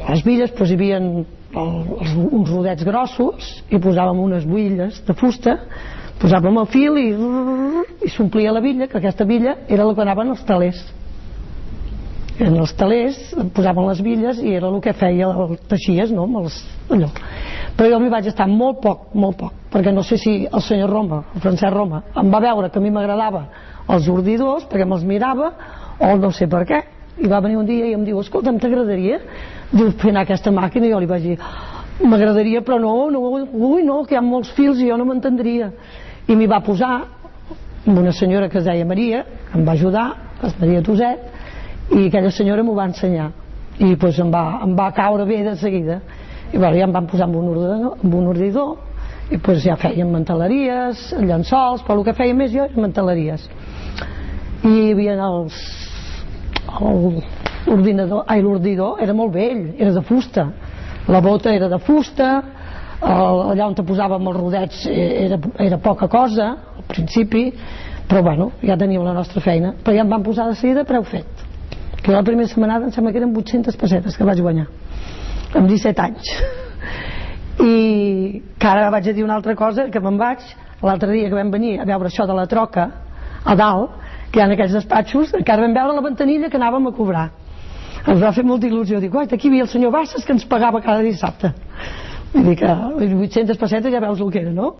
les billes doncs, hi havia uns rodets grossos i posàvem unes builles de fusta, posàvem el fil i s'omplia la billa, que aquesta billa era la que anaven als telers. En els telers posaven les billes i era el que feia el teixies, no? Allò. Però jo m'hi vaig estar molt poc, perquè no sé si el senyor Roma, el Francesc Roma, em va veure que a mi m'agradava els ordidors perquè me'ls mirava o no sé per què, i va venir un dia i em diu, escolta'm, t'agradaria fer anar aquesta màquina? I jo li vaig dir, m'agradaria, però no, que hi ha molts fils i jo no m'entendria. I m'hi va posar amb una senyora que es deia Maria, que em va ajudar, es Maria Toset, i aquella senyora m'ho va ensenyar i doncs em va caure bé de seguida, i ja em van posar amb un ordidor i doncs ja fèiem manteleries, llençols, però el que feia més jo eren manteleries. I hi havia l'ordidor era molt vell, era de fusta, la bota era de fusta, allà on te posàvem els rodets era poca cosa al principi, però bueno, ja teníem la nostra feina, però ja em van posar de seguida preu fet, que la primera setmanada em sembla que eren 800 pessetes que vaig guanyar amb 17 anys. I que ara vaig a dir una altra cosa, que me'n vaig l'altre dia que vam venir a veure això de la troca a dalt, que hi ha aquells despatxos, encara vam veure la ventanilla que anàvem a cobrar. Ens va fer molta il·lusió, dic, oi, aquí hi havia el senyor Bassas que ens pagava cada dissabte. Vull dir que 800 pessetes ja veus el que era, no?